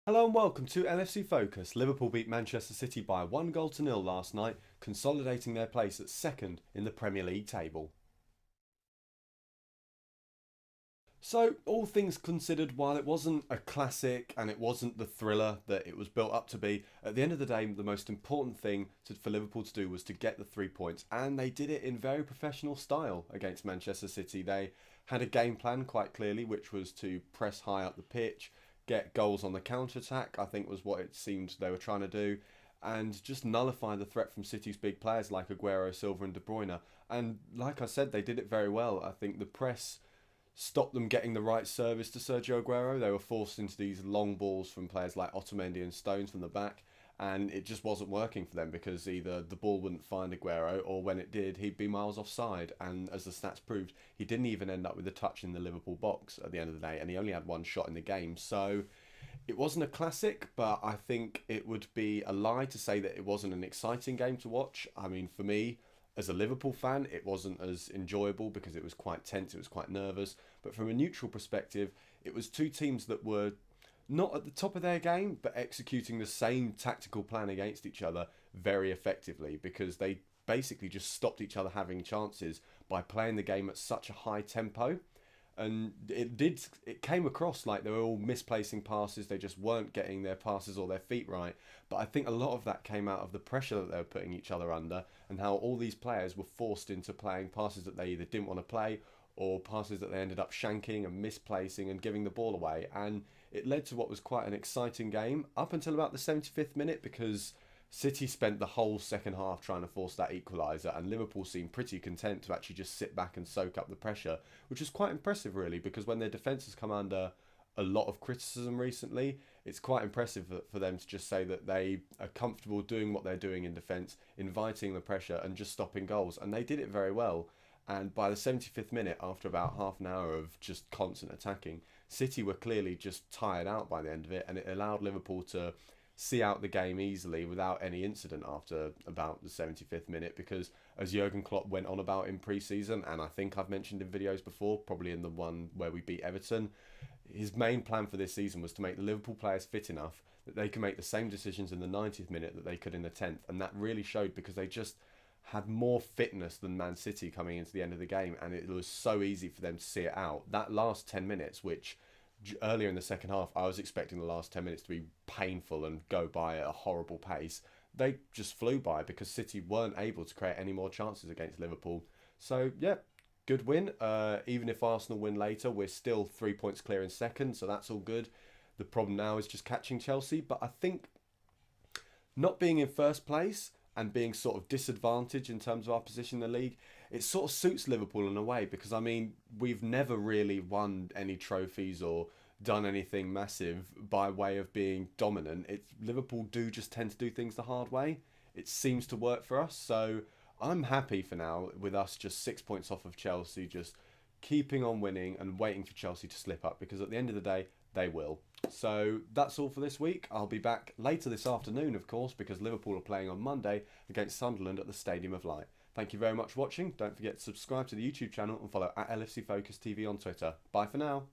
Hello and welcome to LFC Focus. Liverpool beat Manchester City by 1-0 last night, consolidating their place at second in the Premier League table. So, all things considered, while it wasn't a classic and it wasn't the thriller that it was built up to be, at the end of the day, the most important thing for Liverpool to do was to get the 3 points, and they did it in very professional style against Manchester City. They had a game plan quite clearly, which was to press high up the pitch, get goals on the counter attack, I think was what it seemed they were trying to do, and just nullify the threat from City's big players like Aguero, Silva, and De Bruyne. And like I said, they did it very well. I think the press stopped them getting the right service to Sergio Aguero. They were forced into these long balls from players like Otamendi and Stones from the back, and it just wasn't working for them because either the ball wouldn't find Aguero, or when it did, he'd be miles offside. And as the stats proved, he didn't even end up with a touch in the Liverpool box at the end of the day, and he only had one shot in the game. So it wasn't a classic, but I think it would be a lie to say that it wasn't an exciting game to watch. I mean, for me, as a Liverpool fan, it wasn't as enjoyable because it was quite tense, it was quite nervous. But from a neutral perspective, it was two teams that were not at the top of their game, but executing the same tactical plan against each other very effectively because they basically just stopped each other having chances by playing the game at such a high tempo. And it came across like they were all misplacing passes. They just weren't getting their passes or their feet right. But I think a lot of that came out of the pressure that they were putting each other under, and how all these players were forced into playing passes that they either didn't want to play, or passes that they ended up shanking and misplacing and giving the ball away. And it led to what was quite an exciting game up until about the 75th minute, because City spent the whole second half trying to force that equaliser, and Liverpool seemed pretty content to actually just sit back and soak up the pressure, which is quite impressive, really, because when their defence has come under a lot of criticism recently, it's quite impressive for them to just say that they are comfortable doing what they're doing in defence, inviting the pressure and just stopping goals, and they did it very well. And by the 75th minute, after about half an hour of just constant attacking, City were clearly just tired out by the end of it, and it allowed Liverpool to see out the game easily without any incident after about the 75th minute, because as Jurgen Klopp went on about in pre-season, and I think I've mentioned in videos before, probably in the one where we beat Everton, his main plan for this season was to make the Liverpool players fit enough that they can make the same decisions in the 90th minute that they could in the 10th, and that really showed because they just had more fitness than Man City coming into the end of the game, and it was so easy for them to see it out. That last 10 minutes, which earlier in the second half, I was expecting the last 10 minutes to be painful and go by at a horrible pace. They just flew by because City weren't able to create any more chances against Liverpool. So, yeah, good win. Even if Arsenal win later, we're still 3 points clear in second, so that's all good. The problem now is just catching Chelsea, but I think not being in first place and being sort of disadvantaged in terms of our position in the league, it sort of suits Liverpool in a way, because I mean, we've never really won any trophies or done anything massive by way of being dominant. It's Liverpool do just tend to do things the hard way. It seems to work for us, so I'm happy for now with us just 6 points off of Chelsea, just keeping on winning and waiting for Chelsea to slip up, because at the end of the day, they will. So that's all for this week. I'll be back later this afternoon, of course, because Liverpool are playing on Monday against Sunderland at the Stadium of Light. Thank you very much for watching. Don't forget to subscribe to the YouTube channel and follow at LFC Focus TV on Twitter. Bye for now.